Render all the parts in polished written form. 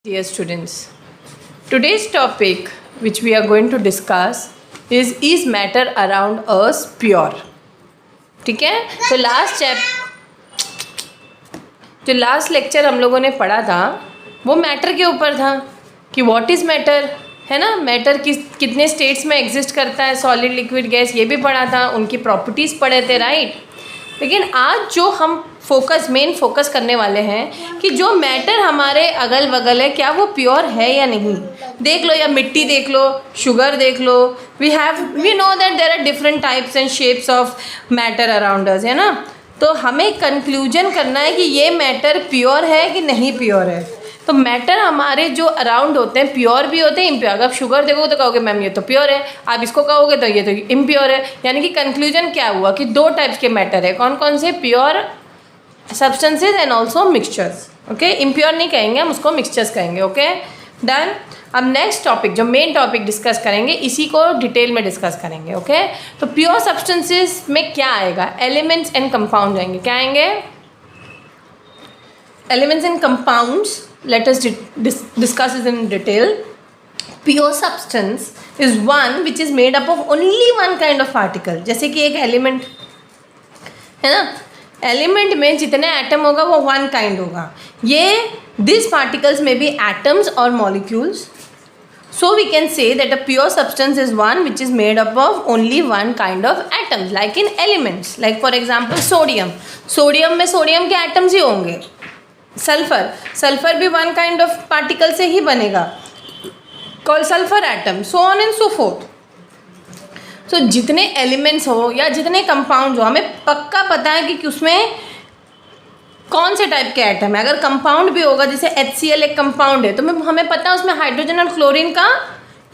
Dear students, today's topic which we are going to discuss is matter around us pure. ठीक है, तो last lecture हम लोगों ने पढ़ा था वो मैटर के ऊपर था कि व्हाट इज़ मैटर, है ना। मैटर कितने स्टेट्स में एग्जिस्ट करता है, सॉलिड लिक्विड गैस, ये भी पढ़ा था, उनकी प्रॉपर्टीज़ पढ़े थे, राइट। लेकिन आज जो हम मेन फोकस करने वाले हैं कि जो मैटर हमारे अगल बगल है क्या वो प्योर है या नहीं। देख लो, या मिट्टी देख लो, शुगर देख लो, we know that there are different types and shapes of matter around us, है ना। तो हमें कंक्लूजन करना है कि ये मैटर प्योर है कि नहीं प्योर है। तो मैटर हमारे जो अराउंड होते हैं प्योर भी होते हैं, इम्प्योर। अगर आप शुगर देखोगे तो कहोगे मैम ये तो प्योर है, आप इसको कहोगे तो ये तो इम्प्योर है। यानी कि कंक्लूजन क्या हुआ कि दो टाइप्स के मैटर है। कौन कौन से? Pure substances and also mixtures. Okay, impure नहीं कहेंगे हम, उसको मिक्सचर्स कहेंगे। Okay, done. अब नेक्स्ट टॉपिक, जो मेन टॉपिक डिस्कस करेंगे, इसी को डिटेल में डिस्कस करेंगे। ओके, तो प्योर सब्सटेंसेज में क्या आएगा? एलिमेंट्स एंड कंपाउंड आएंगे। क्या आएंगे? Elements and compounds. Let us discuss it in detail. Pure substance is one which is made up of only one kind of particle. जैसे कि एक एलिमेंट है ना, एलिमेंट में जितने एटम होगा वो वन काइंड होगा। ये दिस पार्टिकल्स में बी एटम्स और molecules. So we can say that a pure substance is one which is made up of only one kind of atoms, like in elements. Like for example sodium. Sodium में sodium के atoms ही होंगे। Sulphur भी one kind of particle से ही बनेगा, called sulphur atom, so on and so fourth. तो जितने elements हो या जितने कंपाउंड हो, हमें पक्का पता है कि उसमें कौन से टाइप के एटम है। अगर कंपाउंड भी होगा, जैसे HCl एक कंपाउंड है, तो हमें पता है उसमें हाइड्रोजन और क्लोरीन का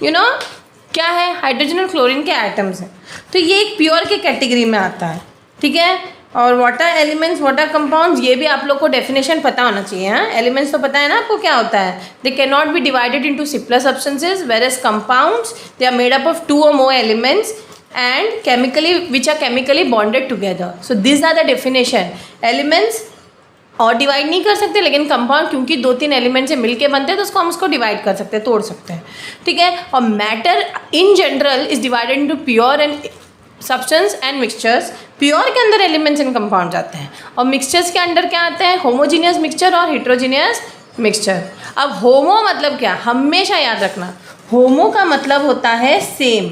क्या है, हाइड्रोजन और क्लोरीन के एटम्स हैं। तो ये एक प्योर के कैटेगरी में आता है, ठीक है। और what are elements, what are compounds, ये भी आप लोग को डेफिनेशन पता होना चाहिए। हाँ, एलिमेंट्स तो पता है ना आपको क्या होता है। They can not be divided into simpler substances, whereas compounds they are made up of two और more elements and chemically which are chemically bonded together. So this are the definition. Elements और डिवाइड नहीं कर सकते, लेकिन compound क्योंकि दो तीन एलिमेंट से मिलके बनते हैं तो उसको हम उसको डिवाइड कर सकते हैं, तोड़ सकते हैं, ठीक है। और matter in general is divided into pure and substance and mixtures. Pure के अंदर एलिमेंट्स एंड कंपाउंड्स आते हैं और मिक्सचर्स के अंदर क्या आते हैं? होमोजीनियस मिक्सचर और हेट्रोजीनियस मिक्सचर। अब होमो मतलब क्या? हमेशा याद रखना, होमो का मतलब होता है सेम।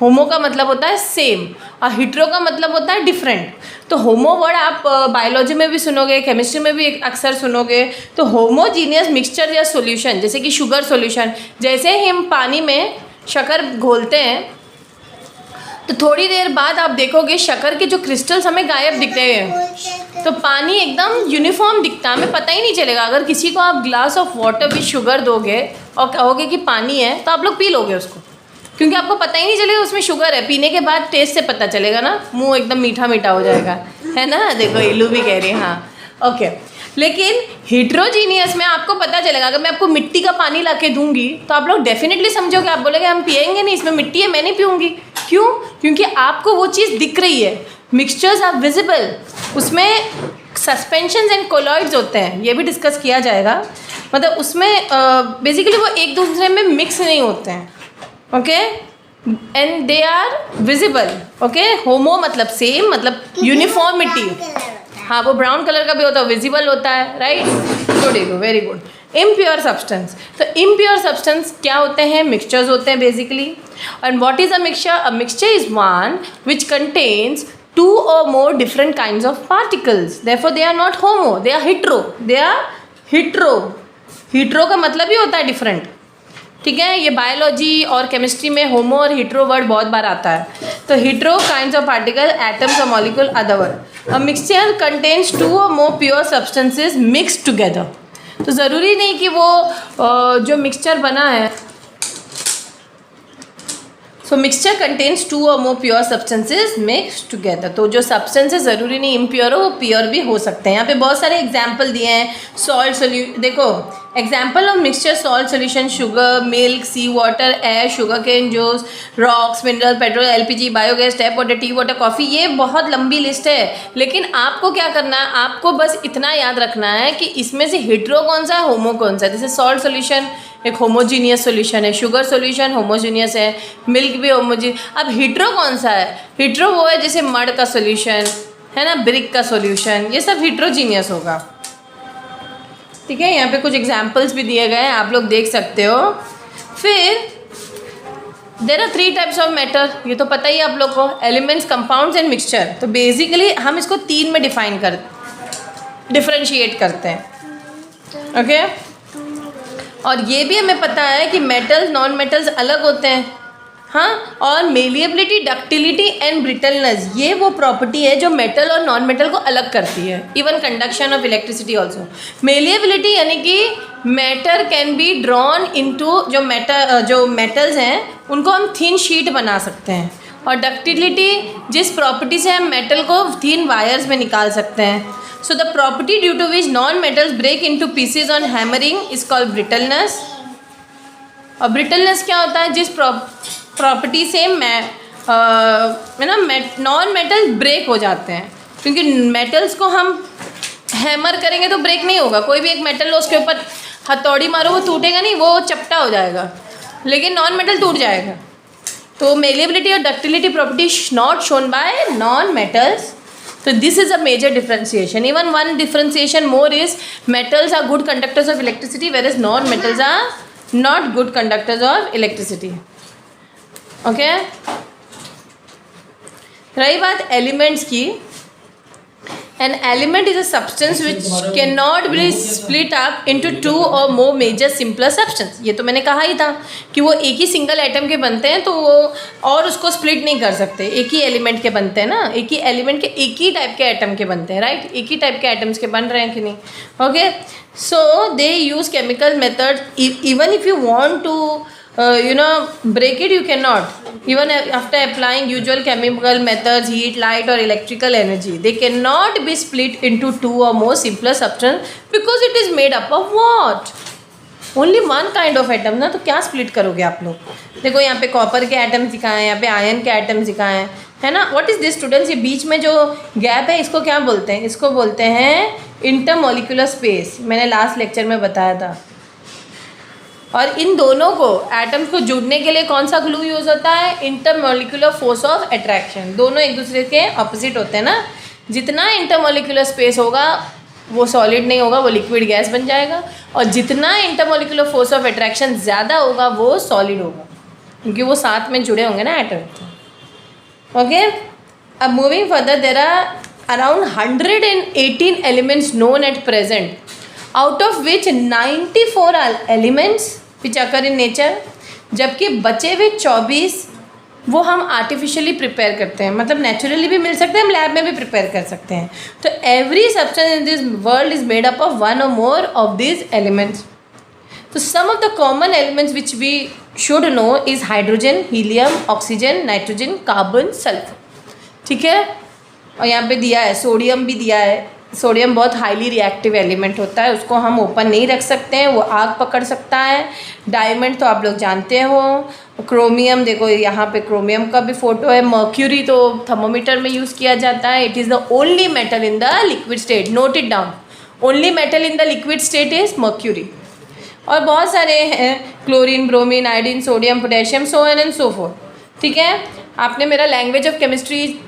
होमो का मतलब होता है सेम और हिट्रो का मतलब होता है डिफरेंट। तो होमो वर्ड आप बायोलॉजी में भी सुनोगे, केमिस्ट्री में भी अक्सर सुनोगे। तो होमोजीनियस मिक्सचर या सॉल्यूशन, जैसे कि शुगर सॉल्यूशन, जैसे ही हम पानी में शक्कर घोलते हैं तो थोड़ी देर बाद आप देखोगे शक्कर के जो क्रिस्टल्स हमें गायब दिखते हैं, तो पानी एकदम यूनिफॉर्म दिखता है, हमें पता ही नहीं चलेगा। अगर किसी को आप glass of water with sugar दोगे और कहोगे कि पानी है, तो आप लोग पी लोगे उसको, क्योंकि आपको पता ही नहीं चलेगा उसमें शुगर है। पीने के बाद टेस्ट से पता चलेगा ना, मुंह एकदम मीठा मीठा हो जाएगा, है ना। देखो इलू भी कह रही है, हाँ, ओके। लेकिन हिट्रोजीनियस में आपको पता चलेगा। अगर मैं आपको मिट्टी का पानी ला के दूंगी तो आप लोग डेफिनेटली समझोगे, आप बोलेंगे हम पिएंगे नहीं, इसमें मिट्टी है, मैं नहीं पीऊँगी। क्यों? क्योंकि आपको वो चीज़ दिख रही है। मिक्सचर्स आर विजिबल, उसमें सस्पेंशंस एंड कोलॉइड्स होते हैं, ये भी डिस्कस किया जाएगा। मतलब उसमें बेसिकली वो एक दूसरे में मिक्स नहीं होते हैं, okay, and they are visible. Okay, homo मतलब सेम, मतलब यूनिफॉर्मिटी। हाँ, वो ब्राउन कलर का भी होता है, विजिबल होता है, right. Good, very good. Impure substance, तो इम्प्योर सब्सटेंस क्या होते हैं? मिक्सचर्स होते हैं basically. And what is a mixture? A mixture is one which contains two और more different kinds of particles, therefore they are not homo, they are hetero. They are hetero. Hetero का मतलब ही होता है different, ठीक है। ये biology और chemistry में होमो और हिट्रो वर्ड बहुत बार आता है। तो hetero kinds of particle, atoms और molecule, other word. A mixture contains two और more pure substances mix together. तो ज़रूरी नहीं कि वो जो मिक्सचर बना है, सो मिक्सचर कंटेन्स टू और more pure substances mix together. तो जो सब्सटेंसेज ज़रूरी नहीं इम्प्योर हो, वो प्योर भी हो सकते हैं। यहाँ पे बहुत सारे एग्जाम्पल दिए हैं। सॉल्ट सोल्यू, देखो example of mixture salt solution sugar, milk, sea water, air, sugar cane juice, rocks, mineral, petrol, LPG, biogas, tap water, tea water, coffee. ये बहुत लंबी लिस्ट है, लेकिन आपको क्या करना है, आपको बस इतना याद रखना है कि इसमें से हेट्रो कौन सा है, होमो कौन सा है। जैसे सॉल्ट सोल्यूशन एक होमोजीनियस सोल्यूशन है, शुगर सोल्यूशन होमोजीनियस है, मिल्क भी होमोजीनियस। अब हेट्रो कौन सा है, हेट्रो वो है जैसे मड का सोल्यूशन है ना, ब्रिक का सोल्यूशन, ये सब हेट्रोजीनियस होगा। ठीक है, यहाँ पे कुछ एग्जाम्पल्स भी दिए गए हैं, आप लोग देख सकते हो। फिर there are 3 types of matter, ये तो पता ही है आप लोग को, एलिमेंट्स, कंपाउंड्स एंड मिक्सचर। तो बेसिकली हम इसको 3 में डिफरेंशिएट करते हैं। ओके और ये भी हमें पता है कि मेटल्स नॉन मेटल्स अलग होते हैं। हाँ, और मेलिएबिलिटी, डक्टिलिटी एंड ब्रिटलनेस, ये वो प्रॉपर्टी है जो मेटल और नॉन मेटल को अलग करती है। Even conduction of electricity also. Malleability यानी कि matter can be drawn into, जो मेटल्स हैं उनको हम थिन शीट बना सकते हैं। और डक्टिलिटी, जिस प्रॉपर्टी से हम मेटल को थिन वायर्स में निकाल सकते हैं। So the property due to which non metals break into pieces on hammering is called brittleness. और ब्रिटलनेस क्या होता है, जिस प्रॉपर्टी से नॉन मेटल ब्रेक हो जाते हैं। क्योंकि मेटल्स को हम हैमर करेंगे तो ब्रेक नहीं होगा, कोई भी एक मेटल लो उसके ऊपर हथौड़ी मारो वो टूटेगा नहीं, वो चपटा हो जाएगा, लेकिन नॉन मेटल टूट जाएगा। तो मेलिएबिलिटी और ductility property not shown by non metals. So this is a major differentiation. Even one differentiation more is metals are good conductors of electricity, whereas non-metals are not good conductors of electricity. Okay? रही बात elements की, an element is a substance which cannot be split up into 2 or more major simpler substance. ये तो मैंने कहा ही था कि वो एक ही सिंगल एटम के बनते हैं, तो वो और उसको स्प्लिट नहीं कर सकते। एक ही एलिमेंट के बनते हैं ना, एक ही एलिमेंट के एक ही टाइप के एटम के बनते हैं, राइट? एक ही टाइप के एटम्स के बन रहे हैं कि नहीं? Okay, so they use chemical method. Even if you want to break it, you cannot. Even after applying usual chemical methods, heat, light or electrical energy, they cannot be split into 2 or more simpler substance because it is made up of what? Only one kind of atom ना, तो क्या split करोगे आप लोग? देखो यहाँ पे copper के एटम्स दिखाए हैं, यहाँ पे आयरन के एटम्स दिखाए हैं, है ना? What is this students? ये बीच में जो गैप है इसको क्या बोलते हैं? इसको बोलते हैं इंटरमोलिकुलर स्पेस। मैंने लास्ट लेक्चर में बताया था। और इन दोनों को, एटम्स को जुड़ने के लिए कौन सा ग्लू यूज़ होता है? Intermolecular force of attraction. दोनों एक दूसरे के ऑपोजिट होते हैं ना। जितना इंटरमोलिकुलर स्पेस होगा वो सॉलिड नहीं होगा, वो लिक्विड गैस बन जाएगा। और जितना इंटरमोलिकुलर फोर्स ऑफ अट्रैक्शन ज़्यादा होगा वो सॉलिड होगा, क्योंकि वो साथ में जुड़े होंगे ना एटम। ओके, अब moving further, there are around 118 elements known at present, out of which 94 are elements which occur in nature, जबकि बचे हुए 24 वो हम आर्टिफिशियली प्रिपेयर करते हैं। मतलब नेचुरली भी मिल सकते हैं, हम लैब में भी प्रिपेयर कर सकते हैं। तो every substance in this world is made up of 1 or more of these elements. तो some of the common elements which we should know is hydrogen, helium, oxygen, nitrogen, carbon, sulphur. ठीक है, और यहाँ पे दिया है सोडियम भी दिया है। सोडियम बहुत हाईली रिएक्टिव एलिमेंट होता है, उसको हम ओपन नहीं रख सकते हैं, वो आग पकड़ सकता है। डायमंड तो आप लोग जानते हो। क्रोमियम, देखो यहाँ पे क्रोमियम का भी फोटो है। मर्क्यूरी तो थर्मोमीटर में यूज़ किया जाता है। It is the only metal in the liquid state, note it down, only metal in the liquid state is mercury. और बहुत सारे हैं, chlorine, bromine, iodine, sodium, potassium, so on and so fourth. ठीक है, आपने मेरा लैंग्वेज ऑफ केमिस्ट्री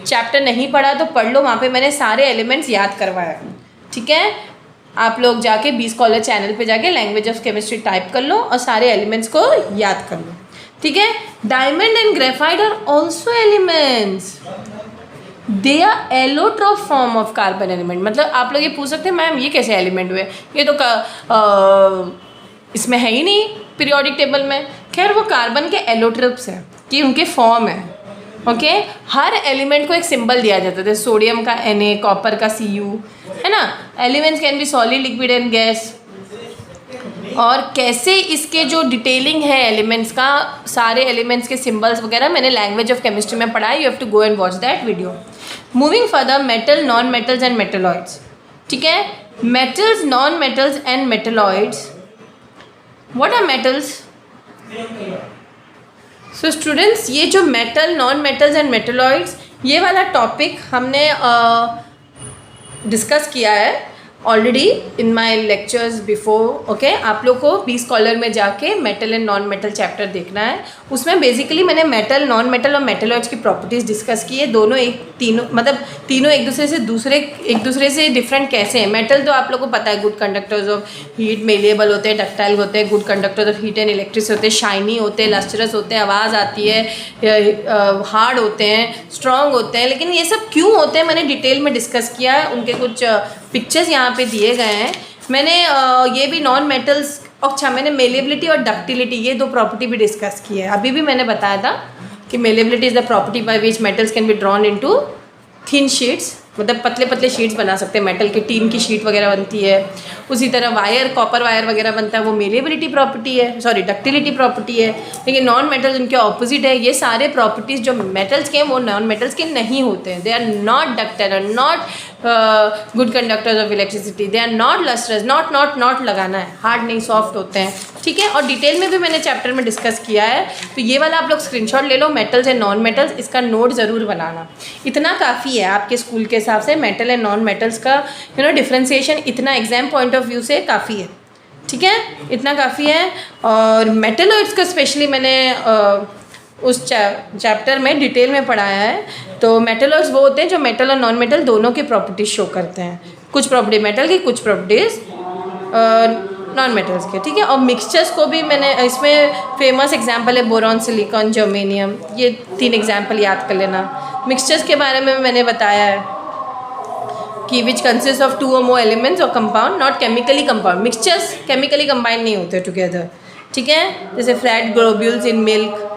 चैप्टर नहीं पढ़ा तो पढ़ लो, वहाँ पे मैंने सारे एलिमेंट्स याद करवाया। ठीक है, आप लोग जाके बी स्कॉलर चैनल पे जाके लैंग्वेज ऑफ केमिस्ट्री टाइप कर लो और सारे एलिमेंट्स को याद कर लो। ठीक है, diamond and graphite are also elements, they are allotrope form of carbon element. मतलब आप लोग ये पूछ सकते हैं मैम ये कैसे एलिमेंट हुए, ये तो इसमें है ही नहीं पीरियोडिक टेबल में। खैर वो कार्बन के एलोट्रोप्स हैं कि उनके फॉर्म है। ओके, हर एलिमेंट को एक सिंबल दिया जाता है, सोडियम का Na, कॉपर का Cu, है ना। Elements can be solid, liquid and gas. और कैसे इसके जो डिटेलिंग है एलिमेंट्स का, सारे एलिमेंट्स के सिंबल्स वगैरह मैंने लैंग्वेज ऑफ केमिस्ट्री में पढ़ा है। You have to go and watch that video. Moving further, metal, non metals and metalloids. ठीक है, metals, non metals and metalloids what are metals? So students, ये जो metal, non metals and metalloids, ये वाला topic हमने discuss किया है already in my lectures before. Okay, आप लोग को बी स्कॉलर में जाके metal and non metal chapter देखना है. उसमें बेसिकली मैंने मेटल, नॉन मेटल और मेटलॉइड्स की प्रॉपर्टीज़ डिस्कस की है. दोनों तीनों एक दूसरे से डिफरेंट कैसे हैं. मेटल तो आप लोग को पता है, good conductors of heat, malleable होते हैं, डक्टाइल होते हैं, good conductors of heat and electricity होते हैं, शाइनी होते हैं, लस्टरस होते हैं, आवाज़ आती है, हार्ड होते हैं, स्ट्रॉन्ग होते हैं. लेकिन ये सब क्यों होते हैं मैंने डिटेल में डिस्कस किया है. उनके कुछ पिक्चर्स यहाँ पे दिए गए हैं. मैंने ये भी नॉन मेटल्स, अच्छा मैंने मेलेबिलिटी और डक्टिलिटी, ये दो प्रॉपर्टी भी डिस्कस की है. अभी भी मैंने बताया था कि malleability is the property by which metals can be drawn into thin sheets, मतलब पतले पतले शीट्स बना सकते हैं. मेटल की टीन की शीट वगैरह बनती है. उसी तरह वायर, कॉपर वायर वगैरह बनता है, वो मेलेबिलिटी प्रॉपर्टी है, सॉरी डक्टिलिटी प्रॉपर्टी है. लेकिन नॉन मेटल्स उनके ऑपोजिट है. ये सारे प्रॉपर्टीज़ जो मेटल्स के हैं वो नॉन मेटल्स के नहीं होते हैं. They are not ductile, are not good conductors of electricity, they are not lustrous, not लगाना है, हार्ड नहीं, सॉफ्ट होते हैं. ठीक है, और डिटेल में भी मैंने चैप्टर में डिस्कस किया है. तो ये वाला आप लोग स्क्रीनशॉट ले लो, मेटल्स एंड नॉन मेटल्स, इसका नोट ज़रूर बनाना. इतना काफ़ी है आपके स्कूल के हिसाब से. मेटल एंड नॉन मेटल्स का डिफ्रेंसिएशन इतना एग्जाम पॉइंट ऑफ व्यू से काफ़ी है. ठीक है, इतना काफ़ी है. और मेटलॉइड्स का स्पेशली मैंने उस चैप्टर में डिटेल में पढ़ाया है. तो मेटलॉइड्स वो होते हैं जो मेटल और नॉन मेटल दोनों की प्रॉपर्टीज शो करते हैं. कुछ प्रॉपर्टी मेटल की, कुछ प्रॉपर्टीज नॉन मेटल्स के. ठीक है, और मिक्सचर्स को भी मैंने, इसमें फेमस एग्जांपल है बोरॉन, सिलिकॉन, जर्मेनियम. ये 3 एग्जांपल याद कर लेना. मिक्सचर्स के बारे में मैंने बताया है कि which consist of 2 or more elements और compound, not chemically compound. Mixtures chemically combine नहीं होते टुगेदर. ठीक है, जैसे फ्लैट ग्लोब्यूल्स इन मिल्क,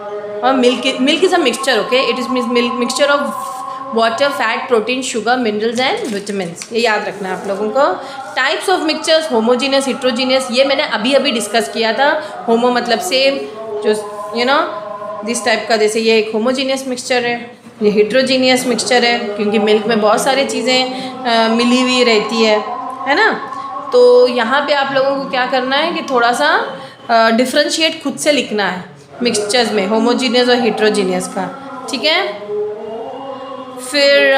और milk is a mixture. Okay, it is milk mixture of water, fat, protein, sugar, minerals and vitamins. ये याद रखना है आप लोगों को. Types of mixtures, homogeneous, heterogeneous, ये मैंने अभी डिस्कस किया था. होमो मतलब सेम, जो दिस टाइप का, जैसे ये एक होमोजीनियस मिक्सचर है, ये हिट्रोजीनियस मिक्सचर है, क्योंकि मिल्क में बहुत सारी चीज़ें मिली हुई रहती है ना. तो यहाँ पे आप लोगों को क्या करना है कि थोड़ा सा डिफ्रेंशिएट खुद से लिखना है मिक्सचर्स में, होमोजीनियस और हिट्रोजीनियस का. ठीक है, फिर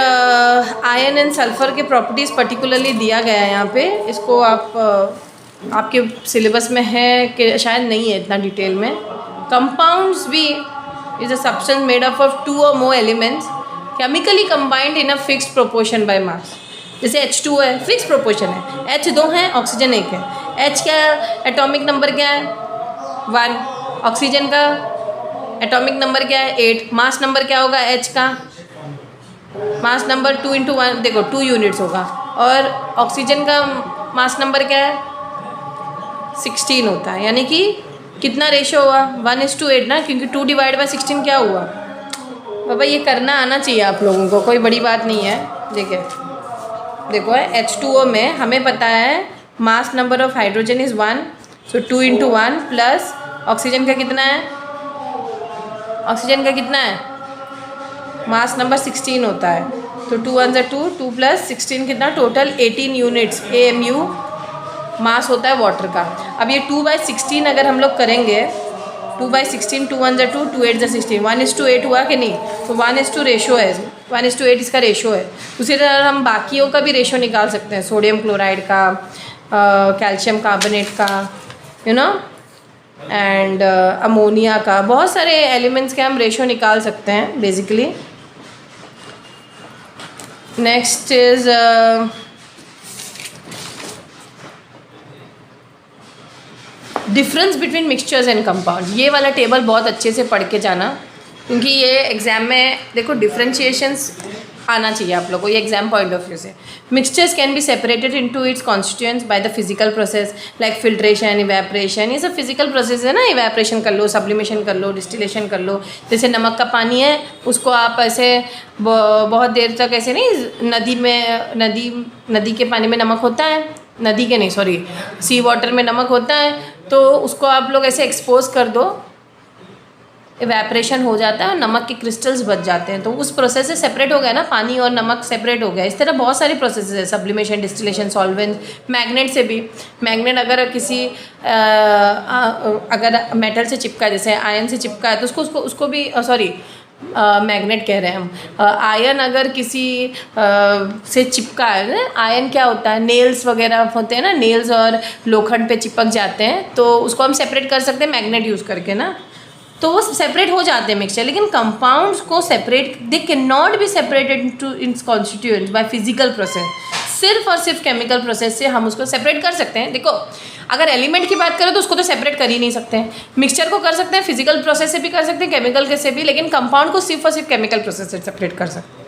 आयरन एंड सल्फर के प्रॉपर्टीज़ पर्टिकुलरली दिया गया है यहाँ पे. इसको आप आपके सिलेबस में है कि शायद नहीं है इतना डिटेल में. कंपाउंड्स भी is a substance made up of 2 or more elements chemically combined in a fixed proportion by mass. जैसे H2 है, फिक्स प्रोपोर्शन है. H 2 है, ऑक्सीजन 1 है. H का एटॉमिक नंबर क्या है? 1. ऑक्सीजन का एटॉमिक नंबर क्या है? 8. मास नंबर क्या होगा H का? मास नंबर 2 × 1, देखो 2 यूनिट्स होगा. और ऑक्सीजन का मास नंबर क्या है? 16 होता है. यानी कि कितना रेशो हुआ? 1:8 ना, क्योंकि 2 / 16 क्या हुआ? बाबा ये करना आना चाहिए आप लोगों को, कोई बड़ी बात नहीं है. देखो H2O में हमें पता है mass number of hydrogen is 1, so 2 × 1 plus oxygen का कितना है? ऑक्सीजन का कितना है? मास नंबर 16 होता है. तो 2 × 1 = 2, 2 + 16 कितना? टोटल 18 यूनिट्स AMU मास होता है वाटर का. अब ये 2/16 अगर हम लोग करेंगे, 2/16, 2 × 1 = 2, 2 × 8 = 16, 1:8 हुआ कि नहीं? तो 1:8 रेशो है, 1:8 इसका रेशो है. उसी तरह हम बाकियों का भी रेशो निकाल सकते हैं, सोडियम क्लोराइड का, कैल्शियम कार्बोनेट का, एंड अमोनिया का. बहुत सारे एलिमेंट्स के हम रेशो निकाल सकते हैं basically. Next is difference between mixtures and compound. ये वाला टेबल बहुत अच्छे से पढ़ के जाना, क्योंकि ये एग्जाम में देखो डिफरेंशिएशंस आना चाहिए आप लोगों को, ये एग्जाम पॉइंट ऑफ व्यू से. Mixtures can be separated into its constituents by the physical process like filtration, evaporation. ये सब फिजिकल प्रोसेस है ना. इवेपरेशन कर लो, सब्लिमेशन कर लो, डिस्टिलेशन कर लो. जैसे नमक का पानी है, उसको आप ऐसे बहुत देर तक ऐसे नहीं, नदी के पानी में नमक होता है, नदी के नहीं सॉरी सी वाटर में नमक होता है, तो उसको आप लोग ऐसे एक्सपोज कर दो इवेपरेशन हो जाता है और नमक के क्रिस्टल्स बच जाते हैं, तो उस प्रोसेस से सेपरेट हो गया ना, पानी और नमक सेपरेट हो गया। इस तरह बहुत सारी प्रोसेस है, सब्लिमेशन, डिस्टिलेशन, सॉल्वेंट, मैग्नेट से भी। मैग्नेट अगर किसी अगर मेटल से चिपका है, जैसे आयन से चिपका है, तो उसको भी सॉरी मैग्नेट कह रहे हैं हम, आयन अगर किसी से चिपका है ना, आयन क्या होता है, नेल्स वगैरह होते हैं ना, नेल्स और लोखंड पे चिपक जाते हैं, तो उसको हम सेपरेट कर सकते हैं मैग्नेट यूज़ करके ना, तो वो सेपरेट हो जाते हैं मिक्सचर। लेकिन कंपाउंड्स को separate, they can not be separated into its constituents by physical process. सिर्फ और सिर्फ केमिकल प्रोसेस से हम उसको सेपरेट कर सकते हैं। देखो, अगर एलिमेंट की बात करें तो उसको तो सेपरेट कर ही नहीं सकते हैं, मिक्सचर को कर सकते हैं, फिजिकल प्रोसेस से भी कर सकते हैं, केमिकल के से भी, लेकिन कंपाउंड को सिर्फ और सिर्फ केमिकल प्रोसेस से सेपरेट कर सकते हैं।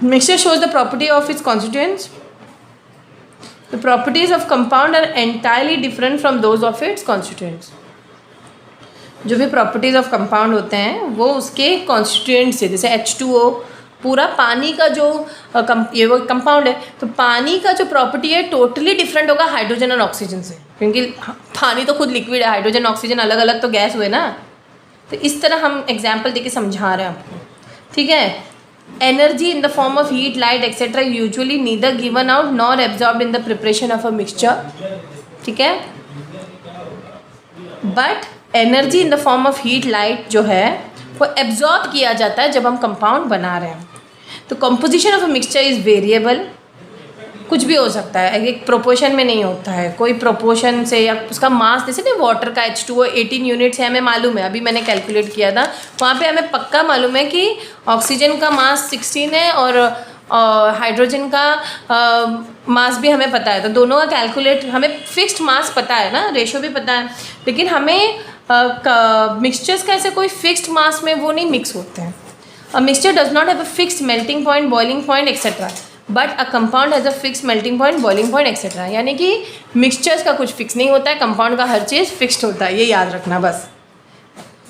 Mixture shows the property of its constituents. The properties of compound are entirely different from those of its constituents. जो भी प्रॉपर्टीज़ ऑफ कंपाउंड होते हैं वो उसके कॉन्स्टिट्यूएंट से, जैसे H2O पूरा पानी का जो ये वो कंपाउंड है, तो पानी का जो प्रॉपर्टी है टोटली डिफरेंट होगा हाइड्रोजन और ऑक्सीजन से, क्योंकि पानी तो खुद लिक्विड है, हाइड्रोजन ऑक्सीजन अलग अलग तो गैस हुए ना। तो इस तरह हम एग्जाम्पल देके समझा रहे हैं आपको, ठीक है। Energy in the form of heat, light etcetera usually neither given out nor absorbed in the preparation of a mixture, ठीक है। But energy in the form of heat, light जो है वो एब्जॉर्ब किया जाता है जब हम कंपाउंड बना रहे हैं। तो composition of a mixture is variable, कुछ भी हो सकता है, एक प्रोपोर्शन में नहीं होता है, कोई प्रोपोर्शन से, या उसका मास, जैसे ना वाटर का H2O 18 यूनिट्स है, हमें मालूम है, अभी मैंने कैलकुलेट किया था, वहाँ पे हमें पक्का मालूम है कि ऑक्सीजन का मास 16 है और हाइड्रोजन का मास भी हमें पता है, तो दोनों का कैलकुलेट, हमें फिक्स्ड मास पता है ना, रेशो भी पता है, लेकिन हमें मिक्सचर्स का ऐसे कोई फिक्स्ड मास में वो नहीं मिक्स होते हैं। A mixture does not have a fixed melting point, boiling point etcetera, but a compound has a fixed melting point, boiling point etcetera. यानी कि मिक्सचर्स का कुछ फिक्स नहीं होता है, कंपाउंड का हर चीज़ फिक्स्ड होता है, ये याद रखना बस।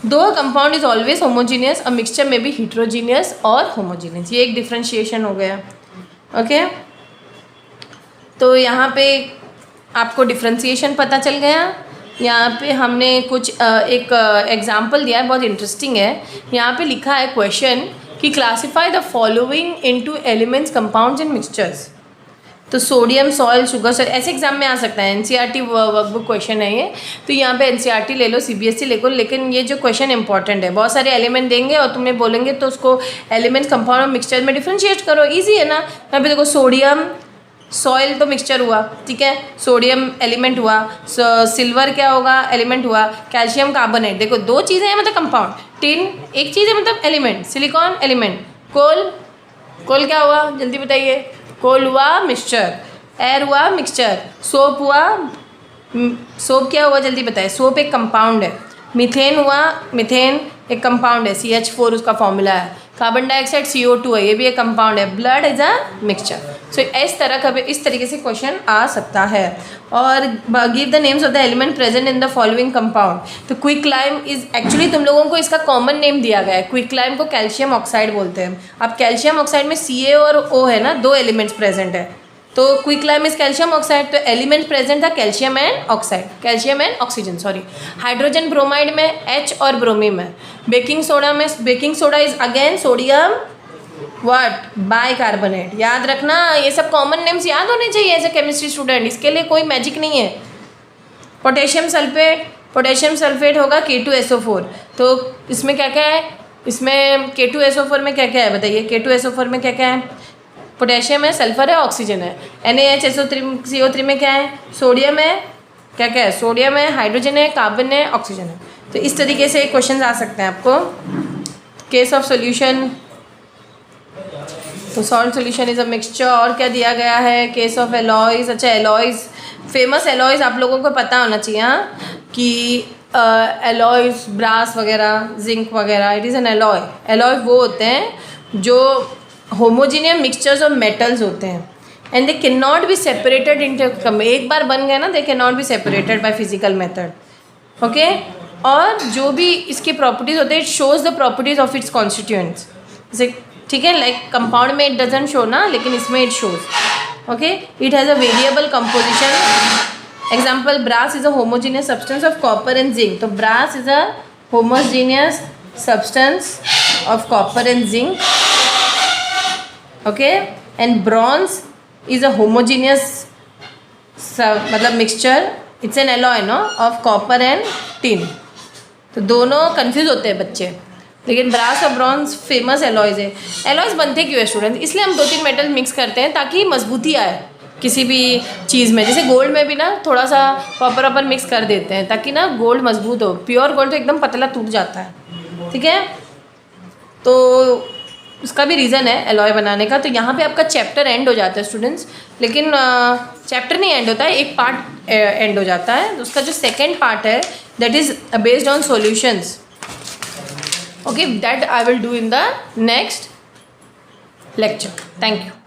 दो a compound is always homogeneous, a mixture में भी हीट्रोजीनियस और होमोजीनियस, ये एक डिफ्रेंशिएशन हो गया, ओके। तो यहाँ पे आपको डिफ्रेंशिएशन पता चल गया। यहाँ पे हमने कुछ एक एग्जाम्पल दिया है, बहुत इंटरेस्टिंग है। यहाँ पे लिखा है क्वेश्चन कि classify the following into elements, compounds and mixtures. तो सोडियम, सॉल्ट, शुगर, सर ऐसे एग्जाम में आ सकता है, एनसीईआरटी वर्कबुक क्वेश्चन है ये, तो यहाँ पे एनसीईआरटी ले लो, सीबीएसई ले लो, लेकिन ये जो क्वेश्चन इंपॉर्टेंट है, बहुत सारे एलिमेंट देंगे और तुम्हें बोलेंगे तो उसको एलिमेंट्स, कंपाउंड और मिक्सचर में डिफ्रेंशिएट करो, ईजी है ना। यहाँ पे देखो, सोडियम, सॉइल तो मिक्सचर हुआ, ठीक है, सोडियम एलिमेंट हुआ, सिल्वर क्या होगा, एलिमेंट हुआ, कैल्शियम कार्बोनेट, देखो दो चीज़ें हैं मतलब कंपाउंड, टिन एक चीज़ है मतलब एलिमेंट, सिलिकॉन एलिमेंट, कोल क्या हुआ जल्दी बताइए, कोल हुआ मिक्सचर, एयर हुआ मिक्सचर, सोप हुआ, सोप क्या हुआ जल्दी बताइए, सोप एक कंपाउंड है, मीथेन हुआ, मीथेन एक कंपाउंड है, CH4 उसका फॉर्मूला है, कार्बन डाइऑक्साइड CO2 है, ये भी एक कंपाउंड है, ब्लड इज अ मिक्सचर। सो इस तरह का इस तरीके से क्वेश्चन आ सकता है। और give the names of the element present in the following compound. तो क्विकलाइम इज एक्चुअली, तुम लोगों को इसका कॉमन नेम दिया गया है, क्विकलाइम को कैल्शियम ऑक्साइड बोलते हैं। अब कैल्शियम ऑक्साइड में Ca और O है ना, दो एलिमेंट्स प्रेजेंट है, तो क्विकलाइम इज कैल्शियम ऑक्साइड, तो एलिमेंट प्रेजेंट था calcium and oxide, calcium and oxygen sorry. Hydrogen bromide में H और ब्रोमीन में, बेकिंग सोडा में, baking soda is again sodium what bicarbonate. याद रखना, ये सब कॉमन नेम्स याद होने चाहिए एज ए केमिस्ट्री स्टूडेंट, इसके लिए कोई मैजिक नहीं है। पोटेशियम सल्फेट, पोटेशियम सल्फेट होगा K2SO4, तो इसमें क्या क्या है, इसमें K2SO4 में क्या क्या है बताइए, K2SO4 में क्या क्या है, पोटेशियम है, सल्फर है, ऑक्सीजन है। NaHSO3 में क्या है, सोडियम है, क्या क्या है, सोडियम है, हाइड्रोजन है, कार्बन है, ऑक्सीजन है। तो इस तरीके से क्वेश्चन आ सकते हैं आपको। केस ऑफ सोल्यूशन, तो salt solution is a mixture, और क्या दिया गया है, केस ऑफ एलॉयज। अच्छा, एलॉयज, फेमस एलॉयज आप लोगों को पता होना चाहिए हाँ, कि एलॉयज, ब्रास वगैरह, जिंक वगैरह, it is an alloy. Alloy वो होते हैं जो होमोजीनियस मिक्सचर्स ऑफ मेटल्स होते हैं, and they can not be separated into, एक बार बन गए ना, they can not be separated by physical method, okay. और जो भी इसकी प्रॉपर्टीज होते हैं, it shows the properties of its constituents, जैसे ठीक है, लाइक कंपाउंड में इट डजंट शो ना, लेकिन इसमें it shows, okay. It has a variable composition. Example, brass is a homogeneous substance of copper and zinc, तो brass is a homogeneous substance of copper and zinc. Okay, and bronze is a homogeneous मतलब mixture, it's an alloy no of copper and tin. तो दोनों confuse होते हैं बच्चे, लेकिन brass और bronze famous alloys है. एलॉयज बनते क्यों है स्टूडेंट? इसलिए हम 2-3 मेटल मिक्स करते हैं ताकि मजबूती आए किसी भी चीज़ में. जैसे गोल्ड में भी ना थोड़ा सा कॉपर वॉपर मिक्स कर देते हैं ताकि ना गोल्ड मजबूत हो. प्योर गोल्ड तो एकदम पतला टूट जाता है. ठीक है, तो उसका भी रीज़न है एलॉय बनाने का. तो यहाँ पे आपका चैप्टर एंड हो जाता है स्टूडेंट्स, लेकिन चैप्टर नहीं एंड होता है, एक पार्ट एंड हो जाता है. उसका जो सेकेंड पार्ट है that is based on solutions. Okay, that I will do in the next lecture. Thank you.